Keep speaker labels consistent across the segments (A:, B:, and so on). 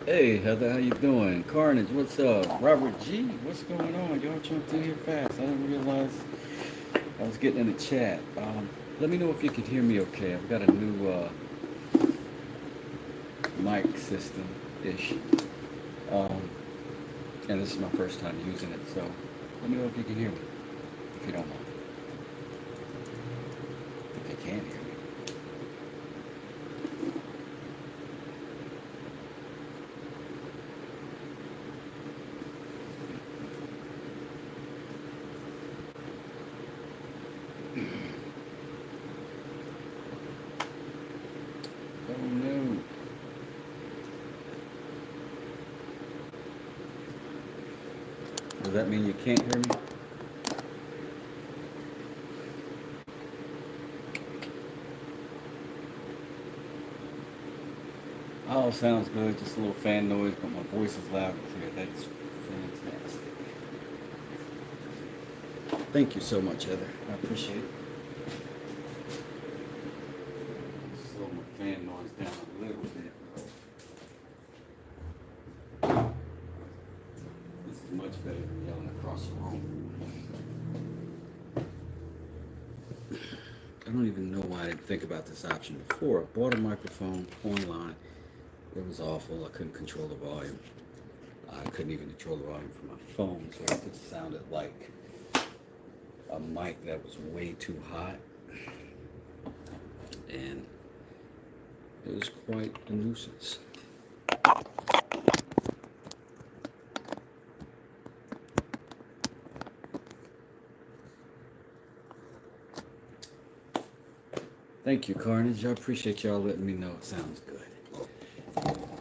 A: Hey Heather, how you doing? Carnage, what's up? Robert G, what's going on? Y'all jumped in here fast. I didn't realize I was getting in the chat. Let me know if you can hear me okay. I've got a new mic system ish, um, and this is my first time using it. So let me know if you can hear me, if you don't mind. If you can hear me. Oh no. Does that mean you can't hear me? Oh, sounds good. Just a little fan noise, but my voice is loud and clear. That's fantastic. Thank you so much, Heather. I appreciate it. Slow my fan noise down a little bit. This is much better than yelling across the room. I don't even know why I didn't think about this option before. I bought a microphone online. It was awful. I couldn't control the volume. I couldn't even control the volume from my phone, so it just sounded like a mic that was way too hot. And it was quite a nuisance. Thank you, Carnage. I appreciate y'all letting me know it sounds good.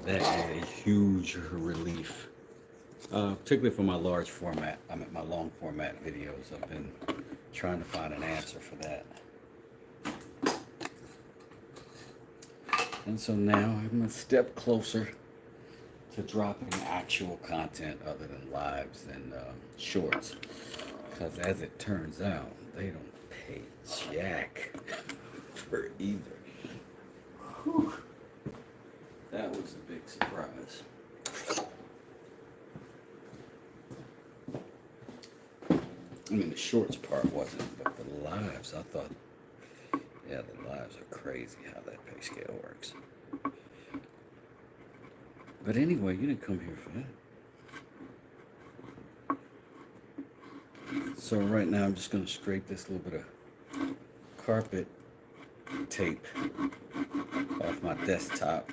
A: That is a huge relief, particularly for my large format. I'm at my long format videos. I've been trying to find an answer for that. And so now I'm a step closer to dropping actual content other than lives and shorts. Because as it turns out, they don't pay jack for either. Whew. That was a big surprise. I mean, the shorts part wasn't, but the lives, I thought, yeah, the lives are crazy how that pay scale works. But anyway, you didn't come here for that. So right now I'm just going to scrape this little bit of carpet tape off my desktop.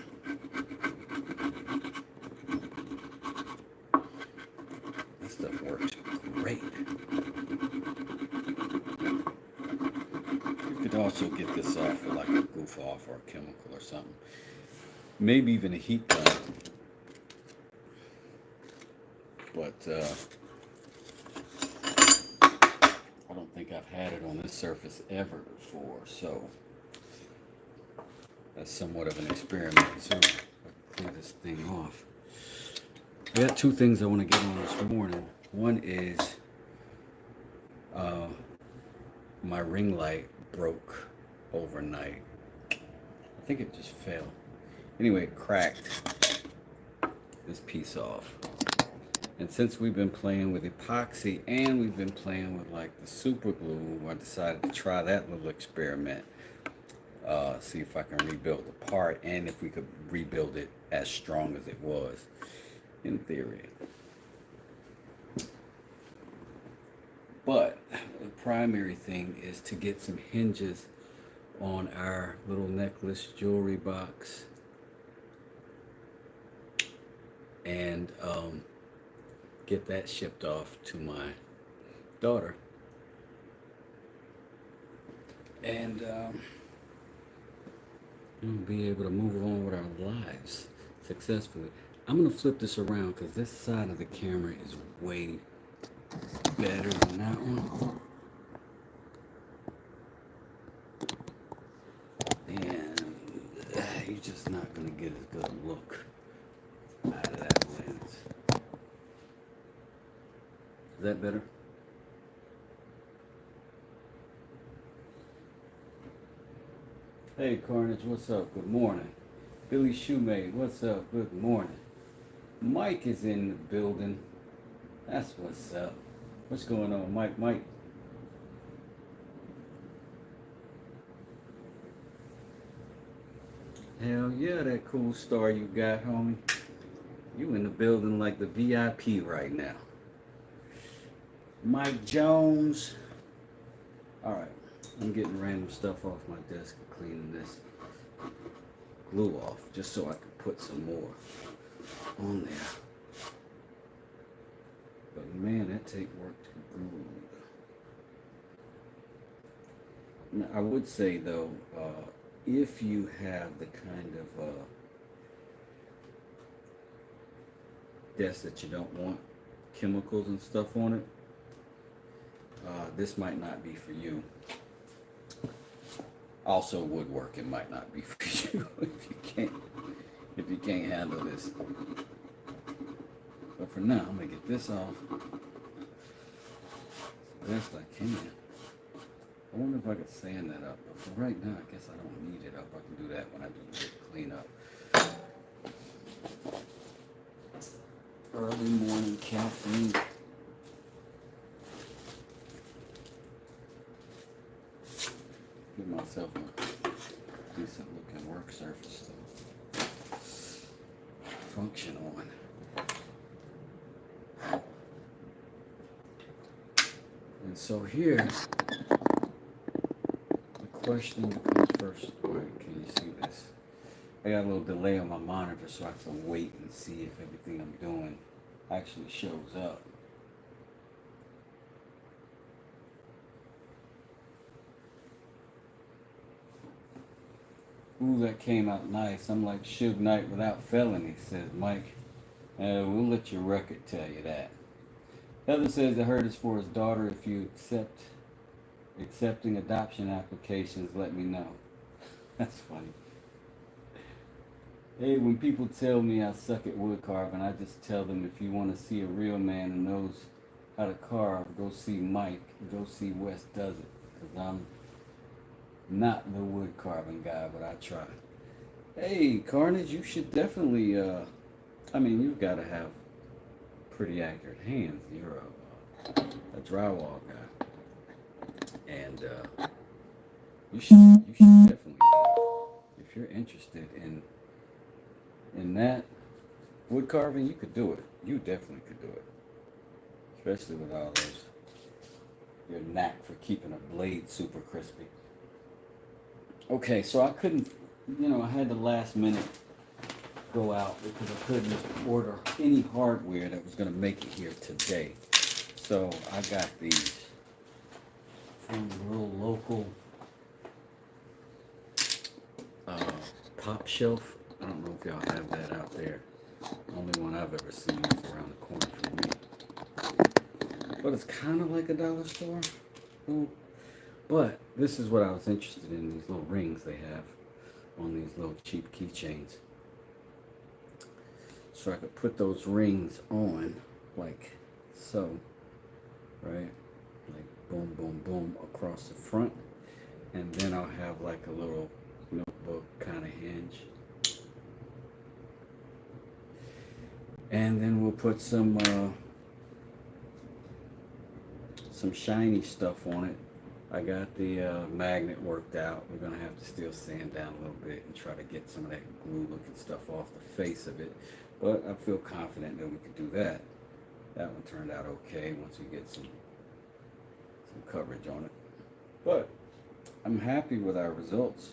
A: This stuff works great. You could also get this off with like a goof off or a chemical or something. Maybe even a heat gun. But I don't think I've had it on this surface ever before, so that's somewhat of an experiment. So I'll clear this thing off. I got two things I want to get on this morning. One is my ring light broke overnight. I think it just fell. Anyway, it cracked this piece off. And since we've been playing with epoxy and we've been playing with like the super glue, I decided to try that little experiment. See if I can rebuild the part and if we could rebuild it as strong as it was in theory. But the primary thing is to get some hinges on our little necklace jewelry box and get that shipped off to my daughter. And we'll be able to move on with our lives successfully. I'm going to flip this around because this side of the camera is way better than that one. And you're just not going to get as good a look out of that lens. Is that better? Hey Carnage, what's up? Good morning. Billy Shoemate, what's up? Good morning. Mike is in the building. That's what's up. What's going on, Mike? Mike. Hell yeah, that cool star you got, homie. You in the building like the VIP right now. Mike Jones. Alright, I'm getting random stuff off my desk and cleaning this glue off just so I can put some more on there. But man, that tape worked good. Now, I would say though, if you have the kind of desk that you don't want chemicals and stuff on it, this might not be for you. Also, woodworking might not be for you if you can't handle this. But for now, I'm gonna get this off as best I can. I wonder if I could sand that up. But for right now, I guess I don't need it up. I can do that when I do the cleanup. Early morning caffeine. Give myself a decent looking work surface to function on. And so here, the question comes first. Wait, can you see this? I got a little delay on my monitor, so I have to wait and see if everything I'm doing actually shows up. Ooh, that came out nice. I'm like Suge Knight without felony, says Mike. We'll let your record tell you that. Heather says it hurt is for his daughter. If you accepting adoption applications, let me know. That's funny. Hey, when people tell me I suck at wood carving, I just tell them if you want to see a real man who knows how to carve, go see Mike. Go see Wes Does It. Because I'm not the wood carving guy, but I try. Hey, Carnage, you should definitely, I mean, you've got to have pretty accurate hands. You're a drywall guy. And you should definitely, if you're interested in that wood carving, you could do it. You definitely could do it. Especially with all those, your knack for keeping a blade super crispy. Okay, so I couldn't, I had to last minute go out because I couldn't order any hardware that was going to make it here today. So I got these from a little local pop shelf. I don't know if y'all have that out there. Only one I've ever seen is around the corner from me. But it's kind of like a dollar store. But this is what I was interested in, these little rings they have on these little cheap keychains. So I could put those rings on like so, right? Like boom, boom, boom across the front. And then I'll have like a little notebook kind of hinge. And then we'll put some shiny stuff on it. I got the magnet worked out. We're going to have to still sand down a little bit and try to get some of that glue looking stuff off the face of it. But I feel confident that we could do that. That one turned out okay once we get some coverage on it. But I'm happy with our results.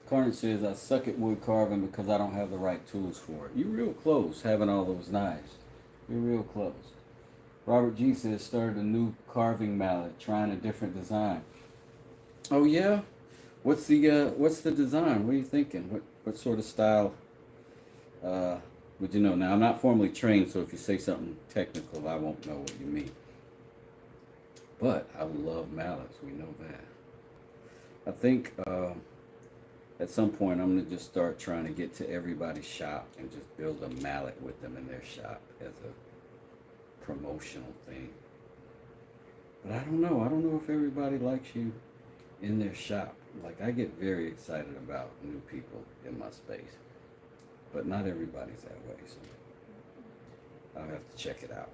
A: Carnage says, I suck at wood carving because I don't have the right tools for it. You're real close having all those knives. You're real close. Robert G says, started a new carving mallet, trying a different design. Oh yeah? What's the design? What are you thinking? What sort of style would you know? Now, I'm not formally trained, so if you say something technical, I won't know what you mean. But I love mallets. We know that. I think at some point, I'm going to just start trying to get to everybody's shop and just build a mallet with them in their shop as a promotional thing. But I don't know. I don't know if everybody likes you in their shop. Like, I get very excited about new people in my space, but not everybody's that way, so I'll have to check it out.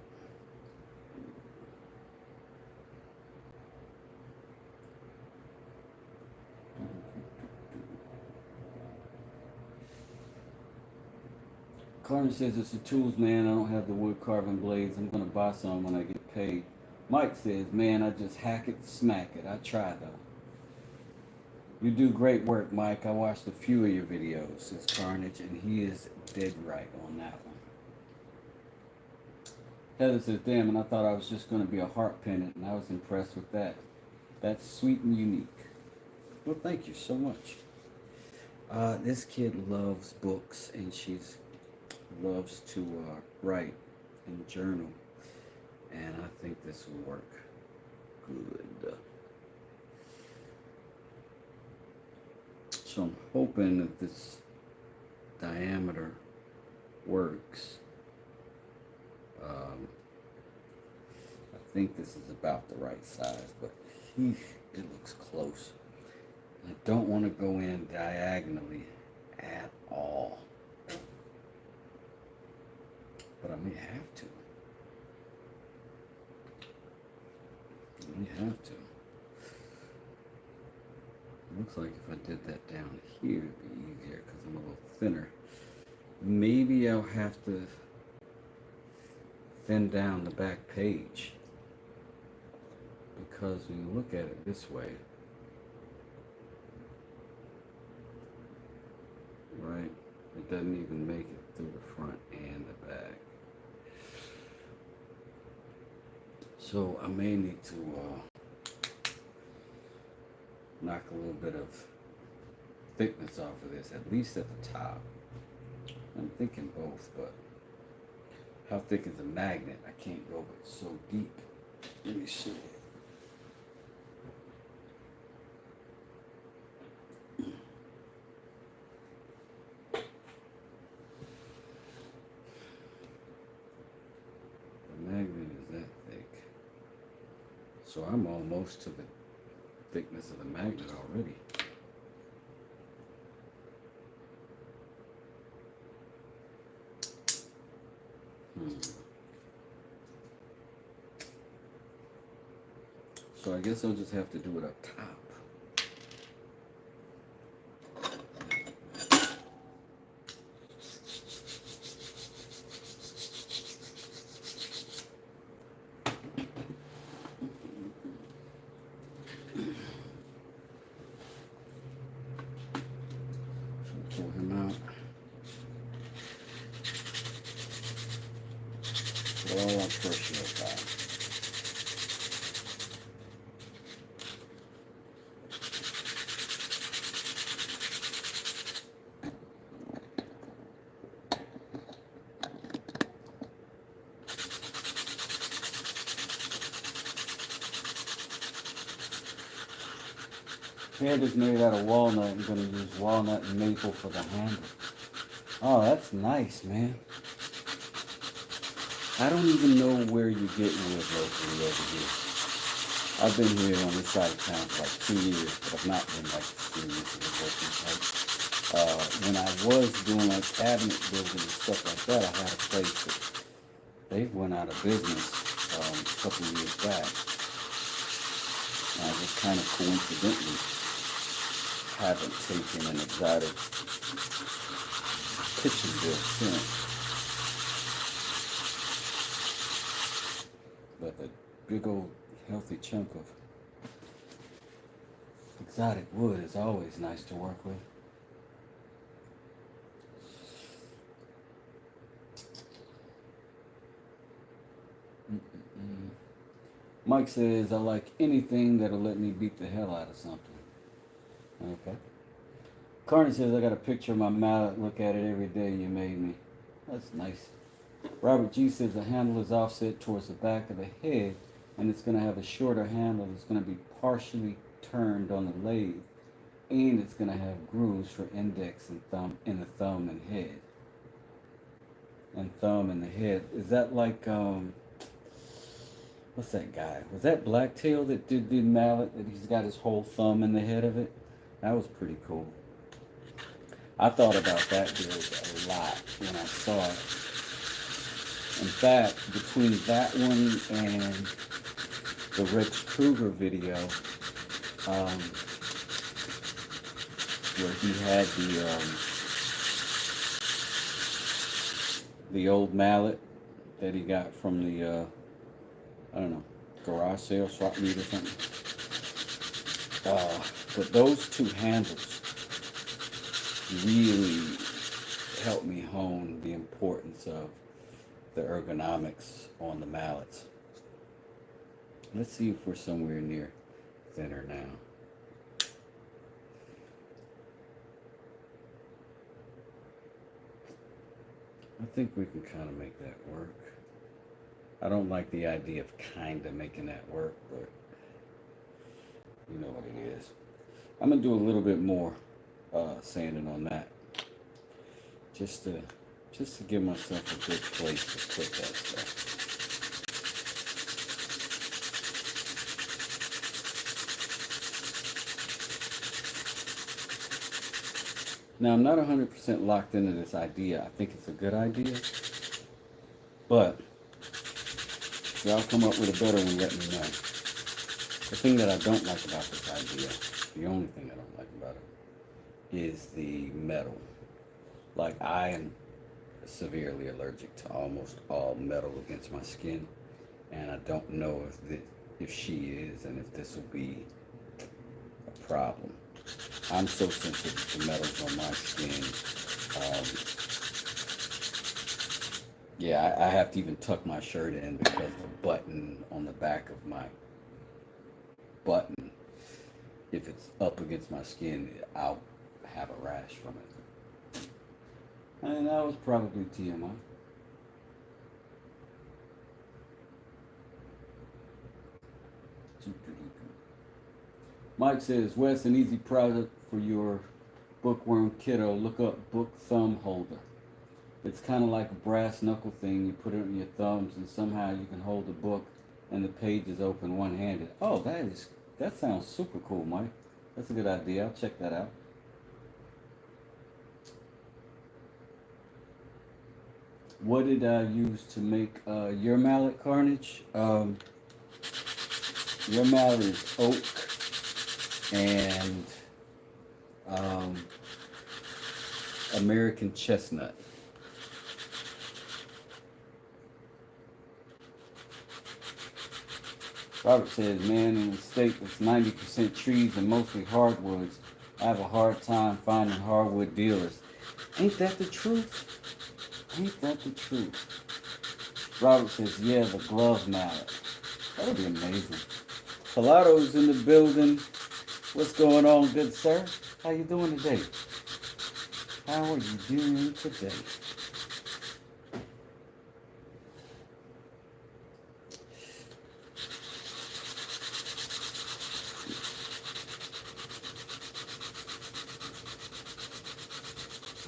A: Carmen says it's the tools, man. I don't have the wood carving blades. I'm gonna buy some when I get paid. Mike says, man, I just hack it, smack it. I try though. You do great work, Mike. I watched a few of your videos, says Carnage, and he is dead right on that one. Heather says, damn, and I thought I was just going to be a heart pendant, and I was impressed with that. That's sweet and unique. Well, thank you so much. This kid loves books, and she loves to write and journal, and I think this will work good. So I'm hoping that this diameter works. I think this is about the right size, but it looks close. I don't want to go in diagonally at all, but I may have to. Looks like if I did that down here, it'd be easier because I'm a little thinner. Maybe I'll have to thin down the back page, because when you look at it this way, right, it doesn't even make it through the front and the back. So I may need to knock a little bit of thickness off of this, at least at the top. I'm thinking both, but how thick is a magnet? I can't go but so deep. Let me see. The magnet is that thick. So I'm almost to the thickness of the magnet already. So I guess I'll just have to do it up top. So pull him out. Put all our pressure back. Head is made out of walnut. I'm going to use walnut and maple for the handle. Oh, that's nice, man. I don't even know where you're getting wood locally over here. I've been here on this side of town for like 2 years, but I've not been like serious with working type. When I was doing like cabinet building and stuff like that, I had a place that they went out of business a couple of years back. And I just kind of coincidentally haven't taken an exotic kitchen bill since. But the big old healthy chunk of exotic wood is always nice to work with. Mike says, I like anything that'll let me beat the hell out of something. Okay. Carney says, I got a picture of my mallet. Look at it every day. You made me. That's nice. Robert G says the handle is offset towards the back of the head, and it's going to have a shorter handle that's going to be partially turned on the lathe, and it's going to have grooves for index and thumb in the thumb and head. And thumb in the head. Is that like what's that guy? Was that Blacktail that did the mallet? That he's got his whole thumb in the head of it. That was pretty cool. I thought about that build a lot when I saw it. In fact, between that one and the Rex Kruger video, where he had the old mallet that he got from the I don't know, garage sale, swap meet or something. But those two handles really helped me hone the importance of the ergonomics on the mallets. Let's see if we're somewhere near thinner now. I think we can kind of make that work. I don't like the idea of kind of making that work, but you know what it is. I'm gonna do a little bit more sanding on that, just to give myself a good place to put that stuff. Now, I'm not 100% locked into this idea. I think it's a good idea, but if y'all come up with a better one, let me know. The thing that I don't like about this idea, the only thing I don't like about it, is the metal. Like, I am severely allergic to almost all metal against my skin, and I don't know if she is, and if this will be a problem. I'm so sensitive to metals on my skin. Yeah, I have to even tuck my shirt in because the button on the back of my button, if it's up against my skin, I'll have a rash from it. And that was probably TMI. Mike says, Wes, an easy product for your bookworm kiddo. Look up book thumb holder. It's kind of like a brass knuckle thing. You put it on your thumbs and somehow you can hold the book and the page is open one-handed. Oh, that sounds super cool, Mike. That's a good idea. I'll check that out. What did I use to make your mallet, Carnage? Your mallet is oak and American chestnut. Robert says, man, in a state that's 90% trees and mostly hardwoods, I have a hard time finding hardwood dealers. Ain't that the truth? Ain't that the truth? Robert says, yeah, the glove mallet. That would be amazing. Pilato's in the building. What's going on, good sir? How you doing today? How are you doing today?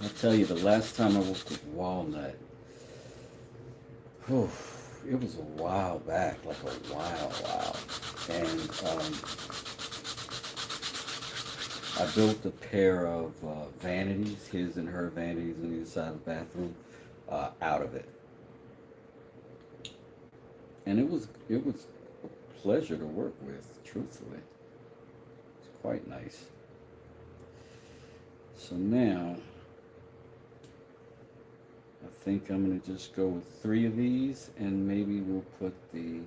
A: I'll tell you, the last time I worked with walnut, it was a while back, like a while. And I built a pair of vanities, his and her vanities on the inside of the bathroom, out of it. And it was a pleasure to work with, truthfully. It's quite nice. So now, I think I'm going to just go with 3 of these, and maybe we'll put the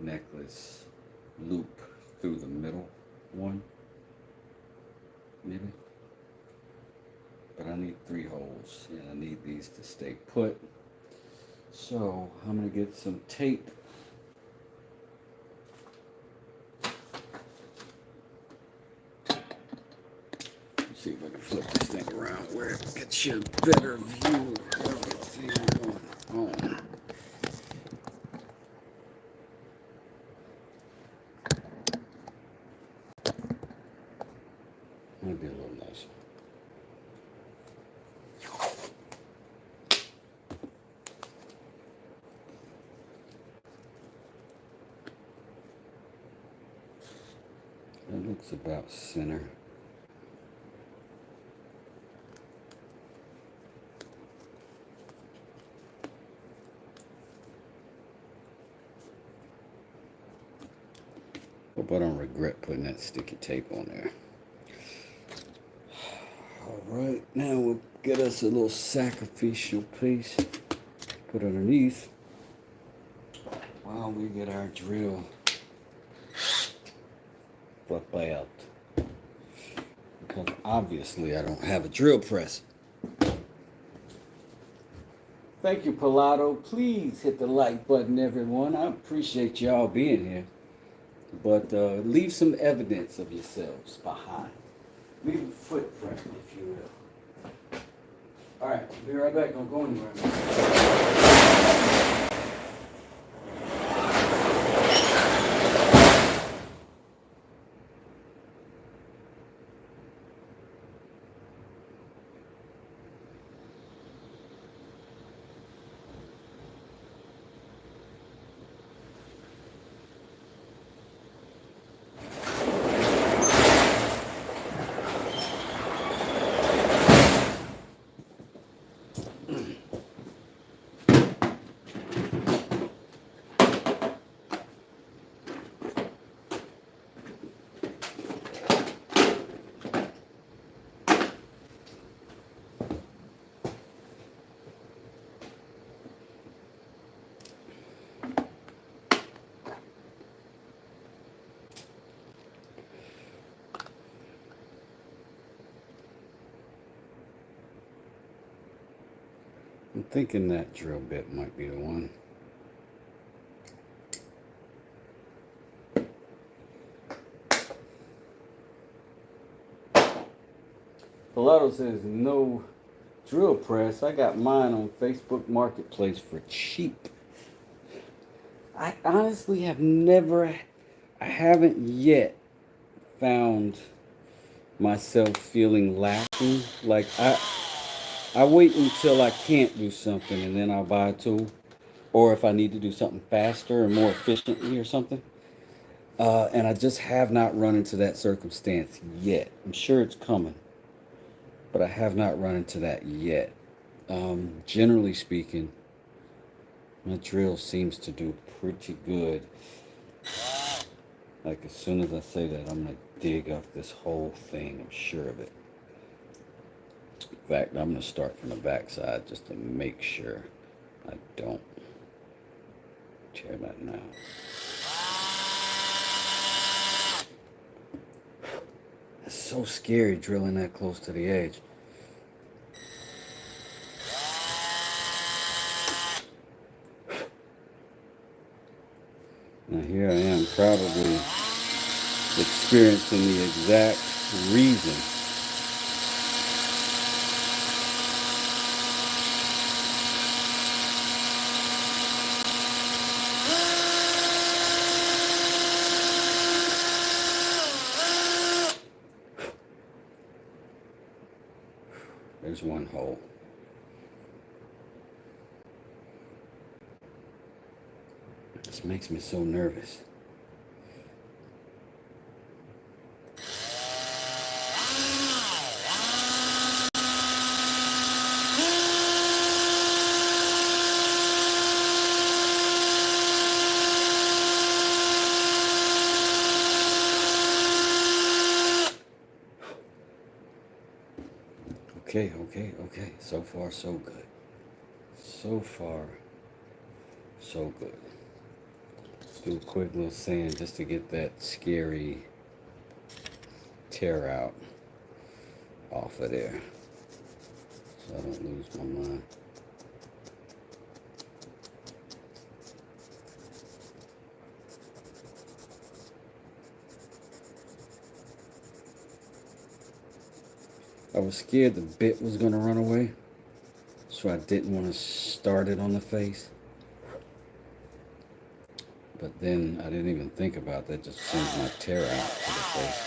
A: necklace loop through the middle one, maybe. But I need 3 holes, and I need these to stay put. So I'm going to get some tape. Let's see if I can flip this thing around where it gets you a better view of everything going on. Might be a little nicer. That looks about center. Hope I don't regret putting that sticky tape on there. Alright, now we'll get us a little sacrificial piece. Put underneath while we get our drill prepared. Because obviously I don't have a drill press. Thank you, Pilato. Please hit the like button, everyone. I appreciate y'all being here. But leave some evidence of yourselves behind. Leave a footprint, if you will. All right, be right back. Don't go anywhere. I'm thinking that drill bit might be the one. Pilato says no drill press. I got mine on Facebook Marketplace for cheap. I honestly have I haven't yet found myself feeling lacking. Like I wait until I can't do something and then I'll buy a tool. Or if I need to do something faster and more efficiently or something. And I just have not run into that circumstance yet. I'm sure it's coming. But I have not run into that yet. Generally speaking, my drill seems to do pretty good. Like as soon as I say that, I'm going to dig up this whole thing. I'm sure of it. In fact, I'm going to start from the back side just to make sure I don't tear that now. It's so scary drilling that close to the edge. Now here I am probably experiencing the exact reason there's one hole. This makes me so nervous. Okay. So far, so good. So far, so good. Let's do a quick little sand just to get that scary tear out off of there, so I don't lose my mind. I was scared the bit was going to run away, so I didn't want to start it on the face. But then I didn't even think about that, just sends my tear out to the face.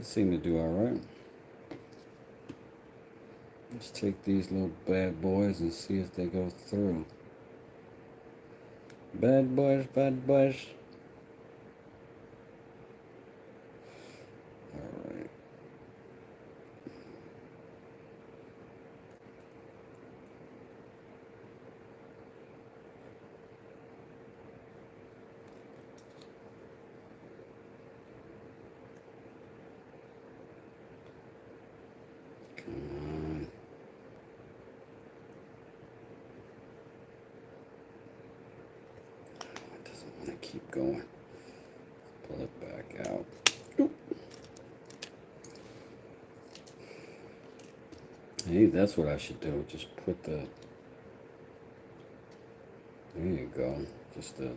A: seem to do all right. Let's take these little bad boys and see if they go through. Bad boys, bad boys. All right. Keep going. Pull it back out. Oop. Hey, that's what I should do. Just put the. There you go. Just the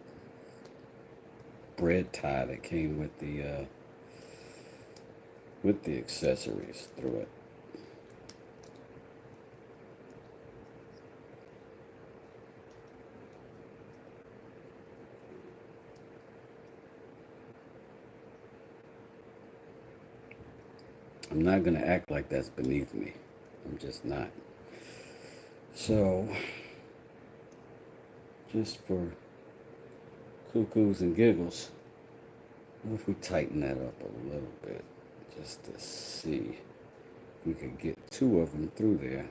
A: bread tie that came with the accessories through it. I'm not going to act like that's beneath me. I'm just not. So, just for cuckoos and giggles, what if we tighten that up a little bit, just to see if we could get two of them through there.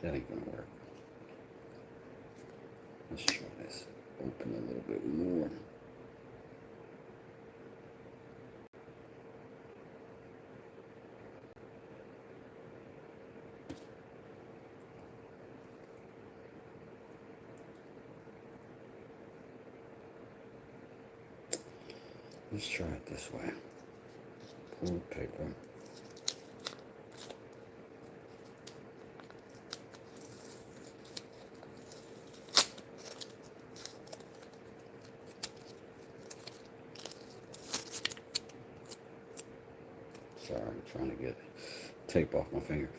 A: That ain't going to work. Let's try this. Open a little bit more. Let's try it this way. Pull the paper. Sorry, I'm trying to get tape off my finger.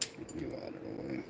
A: Get you out of the way.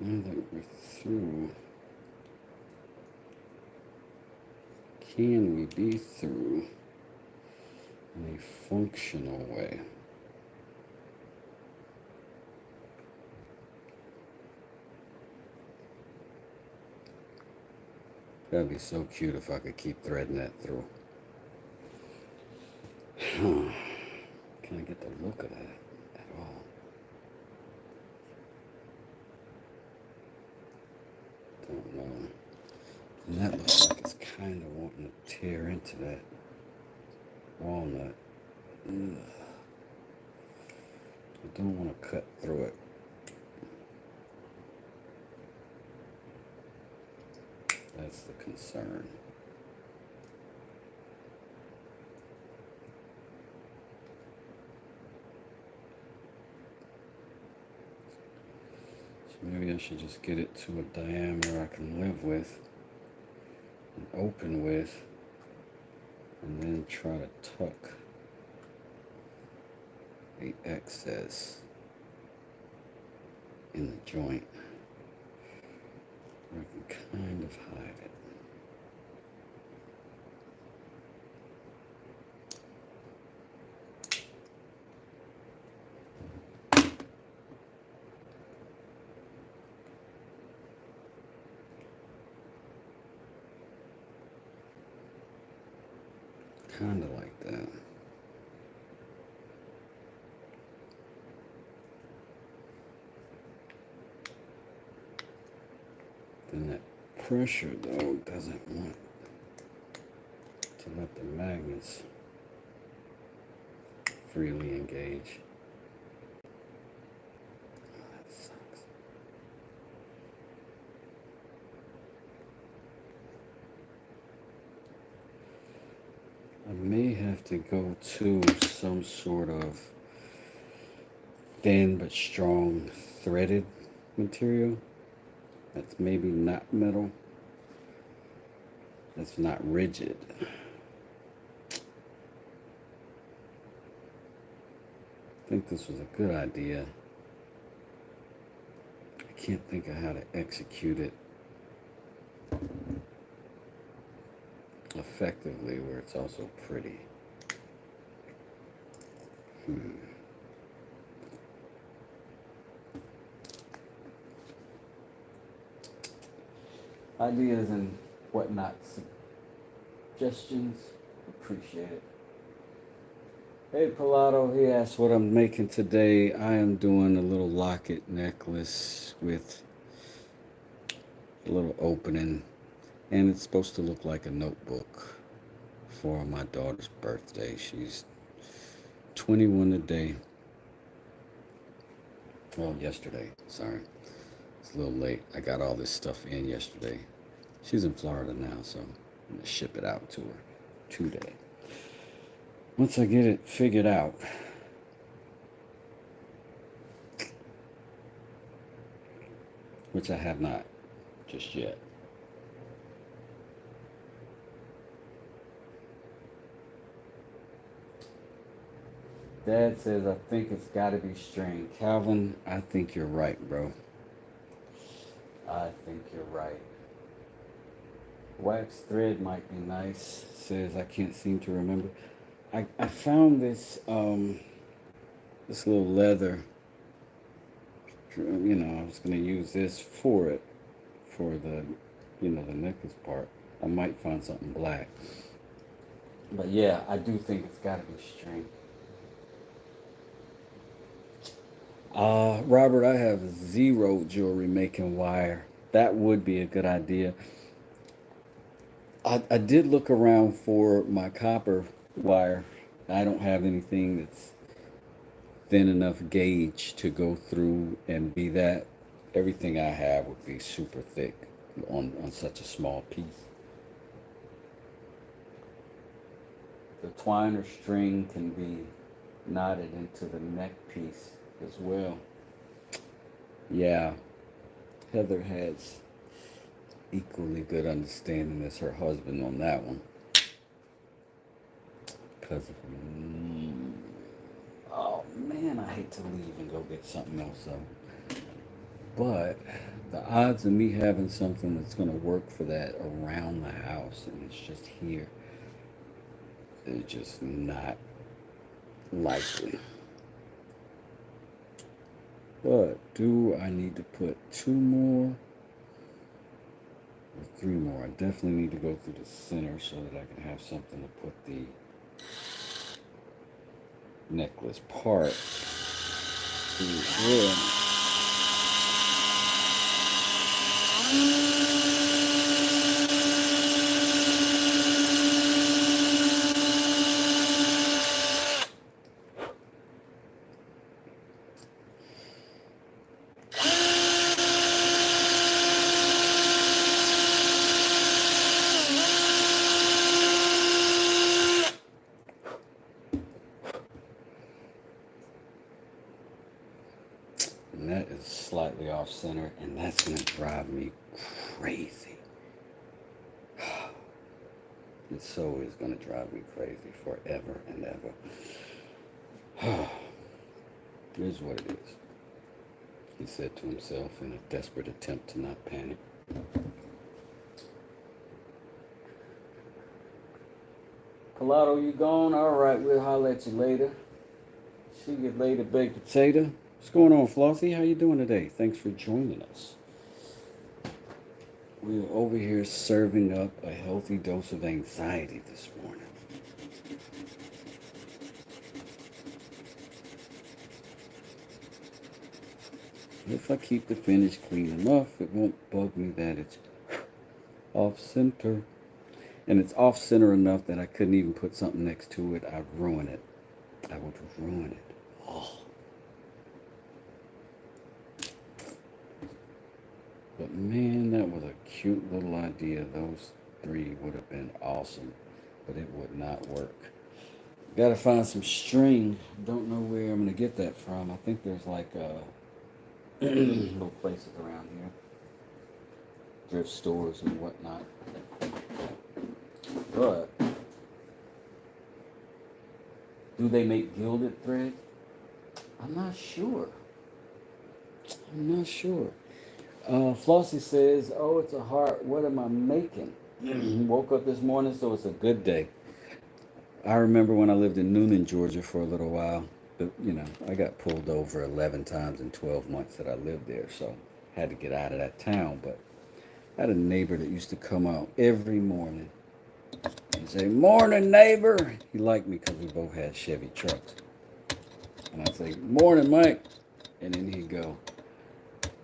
A: Now that we're through, can we be through in a functional way? That'd be so cute if I could keep threading that through. Can I get the look of that at all? Don't know. And that looks like it's kind of wanting to tear into that walnut. Ugh. I don't want to cut through it. That's the concern. So maybe I should just get it to a diameter I can live with and open with, and then try to tuck the excess in the joint where I can kind of hide it. Kind of like that. Then that pressure though doesn't want to let the magnets freely engage. That sucks. I may have to go to some sort of thin but strong threaded material that's maybe not metal, that's not rigid. I think this was a good idea. I can't think of how to execute it effectively where it's also pretty. Ideas and whatnot, suggestions, appreciate it. Hey Pilato, he asked what I'm making today. I am doing a little locket necklace with a little opening, and it's supposed to look like a notebook for my daughter's birthday. She's 21 today. Well, yesterday, sorry. It's a little late. I got all this stuff in yesterday. She's in Florida now, so I'm going to ship it out to her today. Once I get it figured out, which I have not just yet. Dad says, I think it's got to be string. Calvin, I think you're right, bro. I think you're right. Wax thread might be nice. Says, I can't seem to remember. I found this this little leather. You know, I was going to use this for it, for the, you know, the necklace part. I might find something black. But yeah, I do think it's got to be string. Robert, I have zero jewelry making wire. That would be a good idea. I did look around for my copper wire. I don't have anything that's thin enough gauge to go through and be that. Everything I have would be super thick on such a small piece. The twine or string can be knotted into the neck piece as well. Yeah, Heather has equally good understanding as her husband on that one. Because of, oh man, I hate to leave and go get something else though. But the odds of me having something that's going to work for that around the house and it's just here is just not likely. But do I need to put 2 more or 3 more? I definitely need to go through the center so that I can have something to put the necklace part through here. And that is slightly off center, and that's going to drive me crazy. It so is going to drive me crazy forever and ever. It is what it is, he said to himself in a desperate attempt to not panic. Pilato, you gone? All right, we'll holler at you later. She get later, baked potato. What's going on, Flossie? How you doing today? Thanks for joining us. We're over here serving up a healthy dose of anxiety this morning. If I keep the finish clean enough, it won't bug me that it's off center. And it's off center enough that I couldn't even put something next to it. I'd ruin it. I would ruin it. Oh. But man, that was a cute little idea. Those three would have been awesome, but it would not work. Gotta find some string. Don't know where I'm gonna get that from. I think there's like little places around here, thrift stores and whatnot. But do they make gilded thread? I'm not sure. I'm not sure. Flossie says, "Oh, it's a heart. What am I making?" Woke up this morning, so it's a good day. I remember when I lived in Noonan, Georgia for a little while. But, you know, I got pulled over 11 times in 12 months that I lived there, so had to get out of that town. But I had a neighbor that used to come out every morning and say, "Morning, neighbor." He liked me because we both had Chevy trucks. And I'd say, "Morning, Mike." And then he'd go,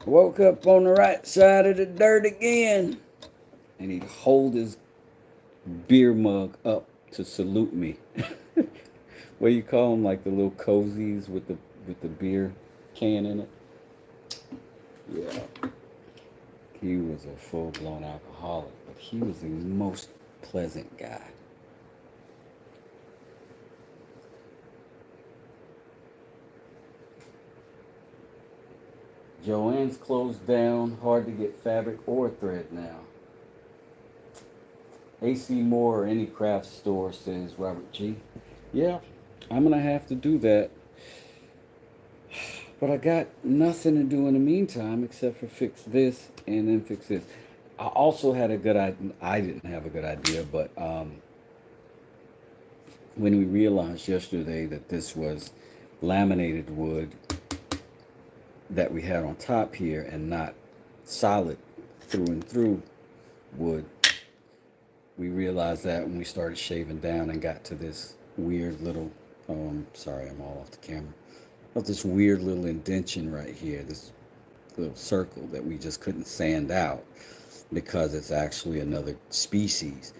A: "Woke up on the right side of the dirt again." And he'd hold his beer mug up to salute me. What do you call them? Like the little cozies with the beer can in it? Yeah. He was a full-blown alcoholic, but he was the most pleasant guy. Joann's closed down. Hard to get fabric or thread now. AC Moore or any craft store, says Robert G. Yeah, I'm going to have to do that. But I got nothing to do in the meantime except for fix this and then fix this. I also had a good idea. I didn't have a good idea, but when we realized yesterday that this was laminated wood that we had on top here and not solid through and through wood, we realized that when we started shaving down and got to this weird little, sorry, I'm all off the camera, of this weird little indention right here, this little circle that we just couldn't sand out because it's actually another species.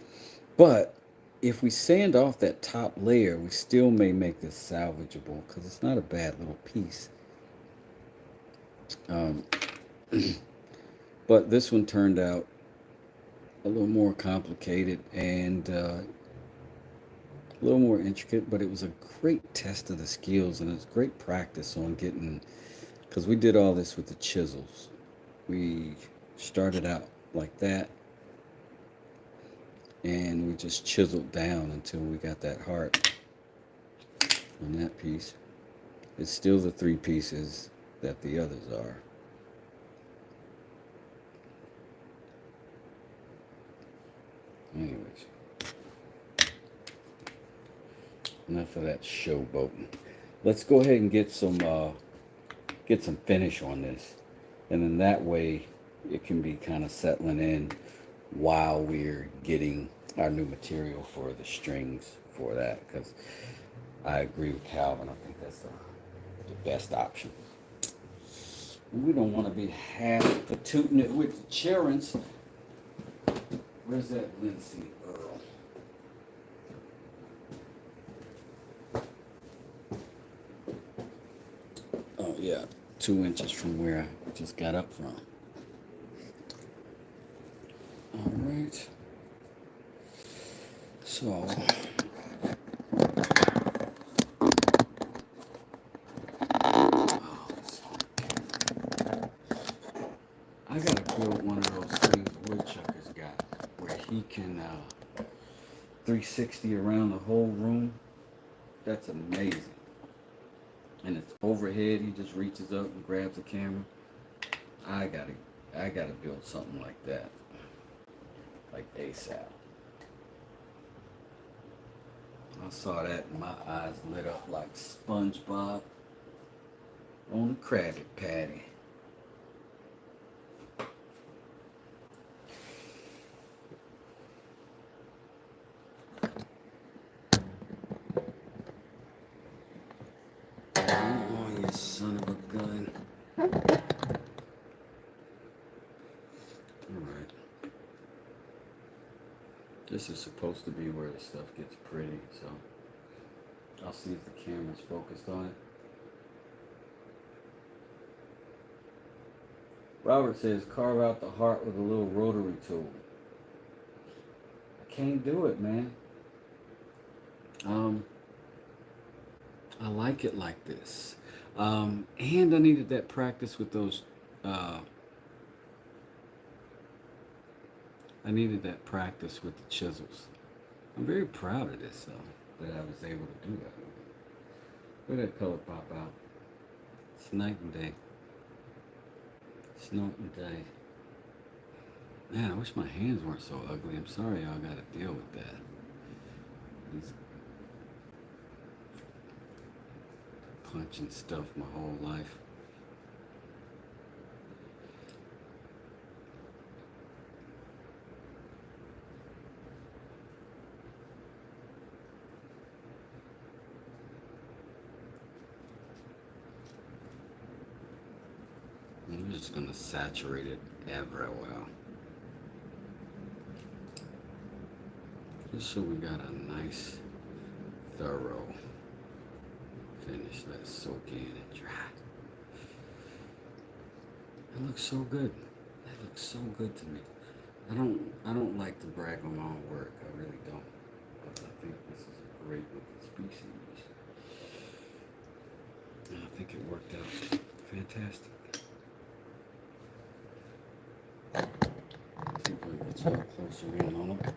A: But if we sand off that top layer, we still may make this salvageable because it's not a bad little piece. But this one turned out a little more complicated and a little more intricate, but it was a great test of the skills and it's great practice on getting, because we did all this with the chisels. We started out like that and we just chiseled down until we got that heart on that piece. It's still the three pieces that the others are. Anyways, enough of that showboating. Let's go ahead and get some finish on this, and then that way it can be kind of settling in while we're getting our new material for the strings for that. Because I agree with Calvin. I think that's the best option. We don't want to be half patooting it with the children's. Where's that Lindsay Earl? Oh yeah, 2 inches from where I just got up from. All right. So I gotta build one of those things woodchuckers got, where he can 360 around the whole room. That's amazing. And it's overhead. He just reaches up and grabs the camera. I gotta build something like that, like ASAP. I saw that and my eyes lit up like SpongeBob on a Krabby Patty. Oh, you son of a gun. This is supposed to be where the stuff gets pretty, so I'll see if the camera's focused on it. Robert says, carve out the heart with a little rotary tool. I can't do it, man. I like it like this. And I needed that practice with those, I needed that practice with the chisels. I'm very proud of this, though, that I was able to do that. Look at that color pop out. It's night and day. It's night and day. Man, I wish my hands weren't so ugly. I'm sorry y'all got to deal with that. These punching stuff my whole life. I'm just going to saturate it everywhere. Just so we got a nice, thorough finish. Let it soak in and dry. That looks so good. That looks so good to me. I don't like to brag on my own work. I really don't. But I think this is a great looking species. And I think it worked out fantastic. See if we can get a little closer in on it.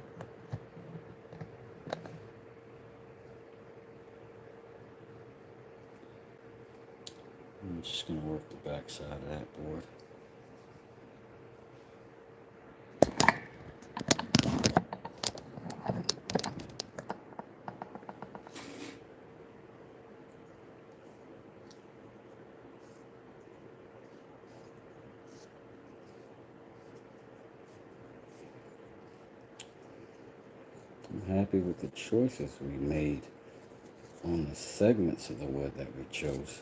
A: I'm just going to work the back side of that board. I'm happy with the choices we made on the segments of the wood that we chose.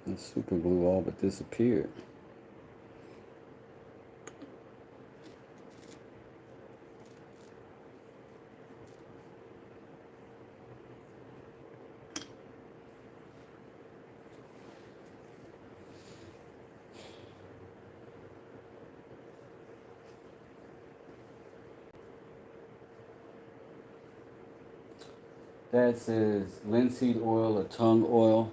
A: The super glue all but disappeared. That says linseed oil or tongue oil.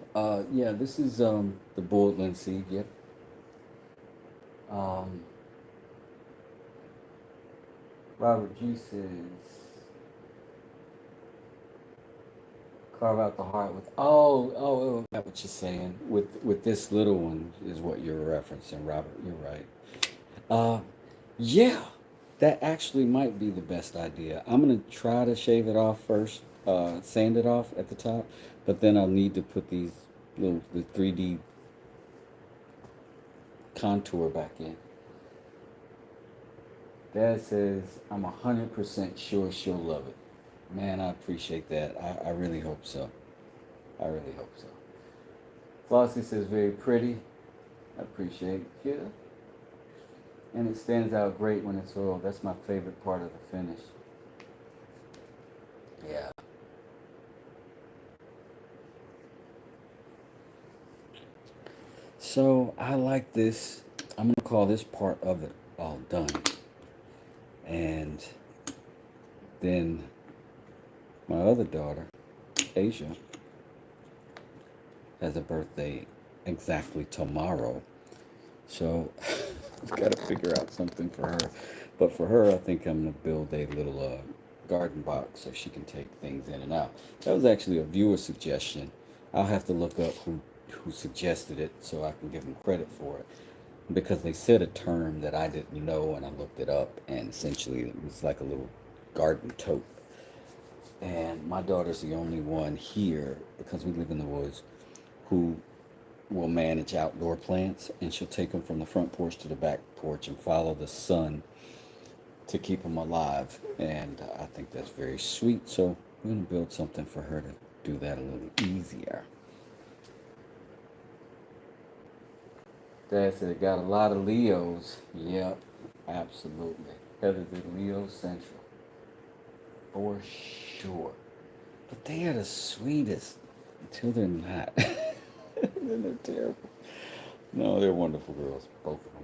A: Yeah, this is the boiled linseed. Yep. Robert G says, carve out the heart with. Oh, I got what you're saying. With this little one is what you're referencing, Robert. You're right. Yeah, that actually might be the best idea. I'm gonna try to shave it off first. Sand it off at the top, but then I'll need to put the 3D contour back in. Dad says, I'm 100% sure she'll love it. Man, I appreciate that. I really hope so. I really hope so. Flossie says, very pretty. I appreciate it. Yeah. And it stands out great when it's oiled. That's my favorite part of the finish. Yeah. So I like this. I'm going to call this part of it all done. And then my other daughter, Asia, has a birthday exactly tomorrow. So I've got to figure out something for her. But for her, I think I'm going to build a little garden box so she can take things in and out. That was actually a viewer suggestion. I'll have to look up who suggested it so I can give them credit for it, because they said a term that I didn't know, and I looked it up, and essentially it was like a little garden tote. And my daughter's the only one here, because we live in the woods, who will manage outdoor plants, and she'll take them from the front porch to the back porch and follow the sun to keep them alive. And I think that's very sweet. So we're going to build something for her do that a little easier. Dad said it got a lot of Leos. Yep, absolutely. Heather's in Leo Central. For sure. But they are the sweetest until they're not. Then they're terrible. No, they're wonderful girls, both of them.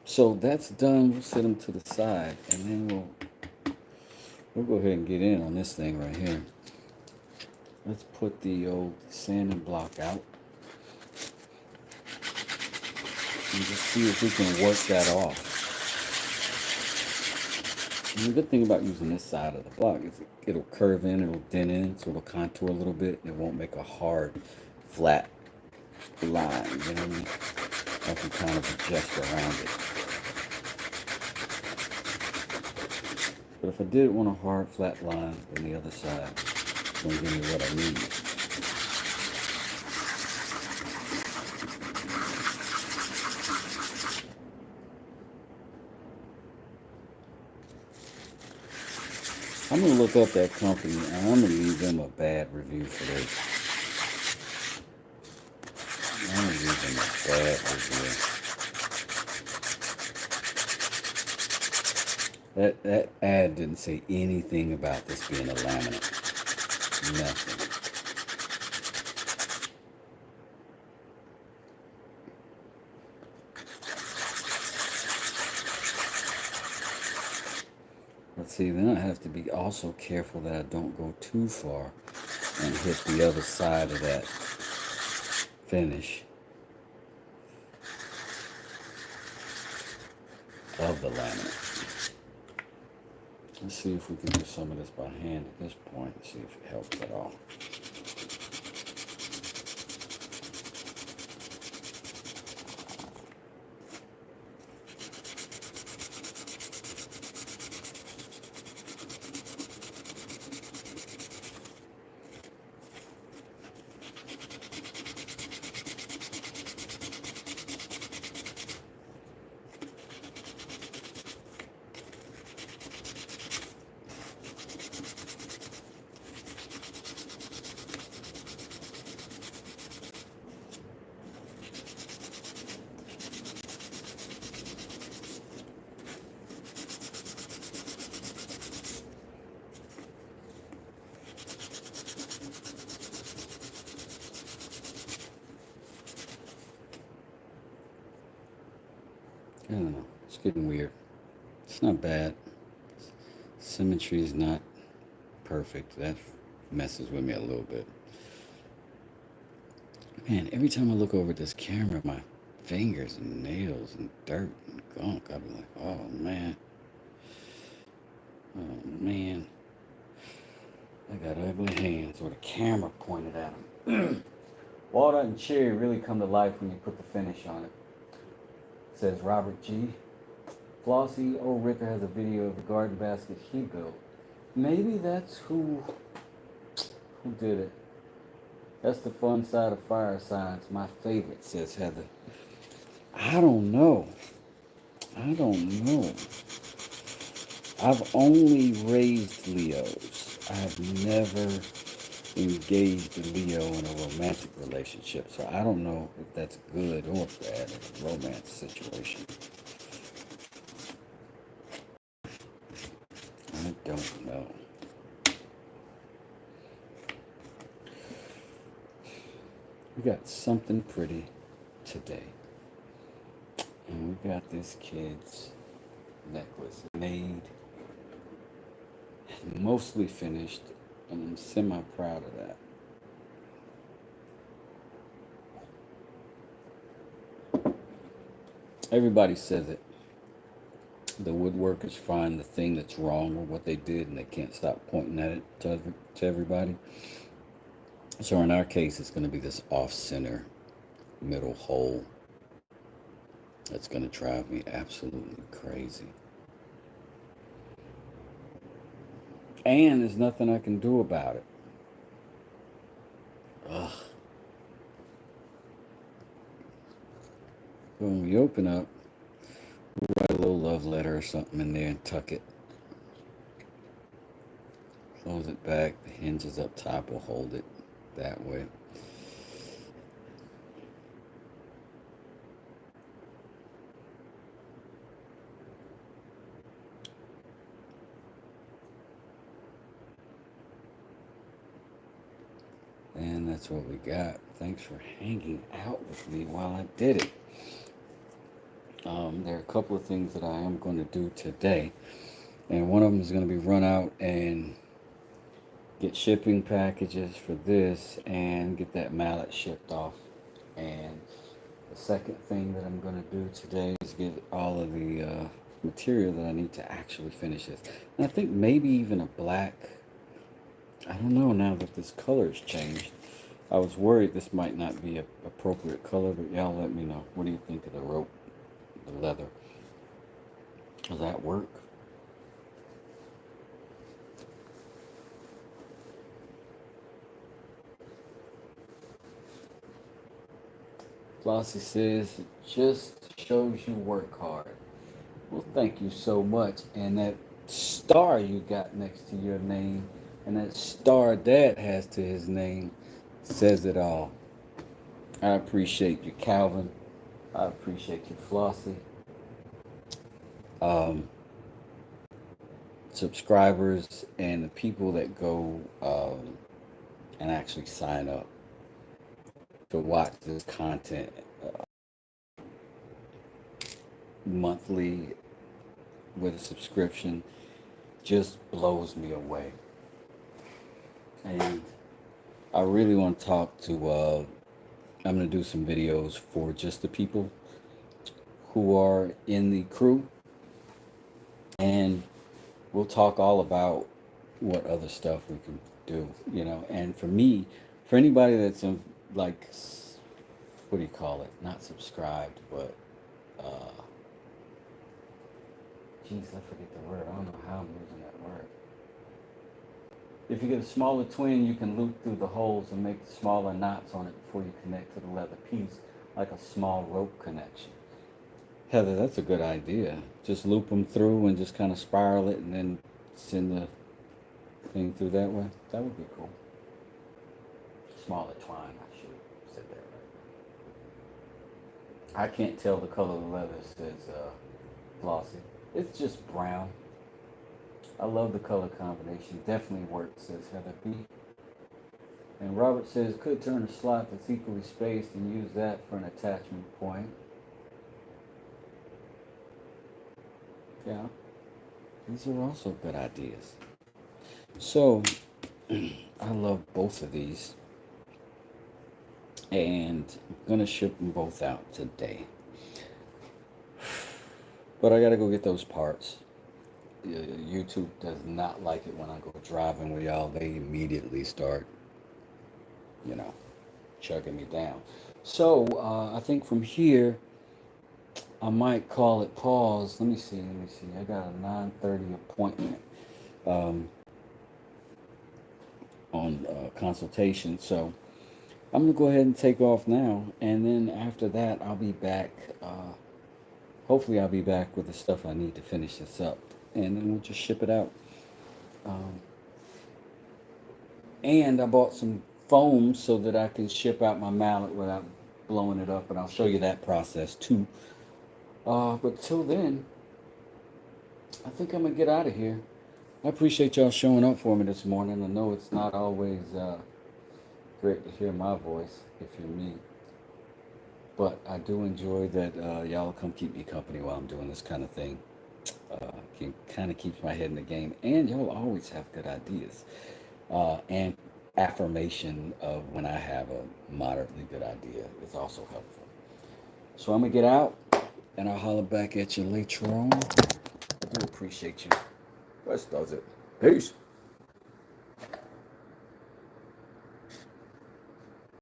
A: So that's done. We'll set them to the side, and then we'll go ahead and get in on this thing right here. Let's put the old sanding block out and just see if we can work that off. And the good thing about using this side of the block is it'll curve in, it'll dent in, so it'll contour a little bit, and it won't make a hard, flat line, you know what I mean? I can kind of adjust around it. But if I did want a hard, flat line on the other side, it's going to give me what I need. I'm going to look up that company, and I'm going to leave them a bad review for this. I'm going to leave them a bad review. That ad didn't say anything about this being a laminate. Nothing. Let's see, then I have to be also careful that I don't go too far and hit the other side of that finish of the laminate. Let's see if we can do some of this by hand at this point and see if it helps at all. I don't know. It's getting weird. It's not bad. Symmetry is not perfect. That messes with me a little bit. Man, every time I look over at this camera, my fingers and nails and dirt and gunk, I'll be like, oh man. Oh man. I got ugly hands with a camera pointed at them. Walnut and cherry really come to life when you put the finish on it. Says Robert G. Flossie O'Ricker has a video of the garden basket he built. Maybe that's who did it. That's the fun side of fire signs. My favorite, says Heather. I don't know. I've only raised Leos. I've never engaged a Leo in a romantic relationship, so I don't know if that's good or bad in a romance situation. I don't know. We got something pretty today, and we got this kid's necklace made, mostly finished, and I'm semi-proud of that. Everybody says it. The woodworkers find the thing that's wrong with what they did, and they can't stop pointing at it to everybody. So in our case, it's going to be this off-center middle hole that's going to drive me absolutely crazy. And there's nothing I can do about it. Ugh. When we open up, we'll write a little love letter or something in there and tuck it. close it back. The hinges up top will hold it that way. And that's what we got. Thanks for hanging out with me while I did it. There are a couple of things that I am going to do today. And one of them is going to be run out and get shipping packages for this and get that mallet shipped off. And the second thing that I'm going to do today is get all of the material that I need to actually finish this. And I think maybe even a black. I don't know now that this color has changed. I was worried this might not be an appropriate color, but y'all let me know. What do you think of the rope, the leather? Does that work? Flossie says, it just shows you work hard. Well, thank you so much. And that star you got next to your name, and that star Dad has to his name, says it all. I appreciate you, Calvin. I appreciate you, Flossie. Subscribers and the people that go and actually sign up to watch this content monthly with a subscription just blows me away. And I really want to talk to I'm going to do some videos for just the people who are in the crew, and we'll talk all about what other stuff we can do, you know. And for me, for anybody that's like, what do you call it? Not subscribed, but geez, I forget the word. I don't know how I'm using that word. If you get a smaller twin, you can loop through the holes and make smaller knots on it before you connect to the leather piece, like a small rope connection. Heather, that's a good idea. Just loop them through and just kind of spiral it and then send the thing through that way. That would be cool. Smaller twine, I should have said that right. I can't tell the color of the leather, says Flossie. It's just brown. I love the color combination. Definitely works, says Heather B. And Robert says, could turn a slot that's equally spaced and use that for an attachment point. Yeah, these are also good ideas. So, I love both of these. And I'm going to ship them both out today. But I got to go get those parts. YouTube does not like it when I go driving with y'all. They immediately start, you know, chugging me down. So I think from here, I might call it pause. Let me see. I got a 9:30 appointment on consultation. So I'm going to go ahead and take off now. And then after that, I'll be back. Hopefully I'll be back with the stuff I need to finish this up. And then we'll just ship it out. And I bought some foam so that I can ship out my mallet without blowing it up. And I'll show you that process too. But till then, I think I'm going to get out of here. I appreciate y'all showing up for me this morning. I know it's not always great to hear my voice if you're me. But I do enjoy that y'all come keep me company while I'm doing this kind of thing. Kind of keeps my head in the game. And y'all always have good ideas. And affirmation of when I have a moderately good idea is also helpful. So I'm going to get out, and I'll holler back at you later on. I do appreciate you. Let's does it. Peace.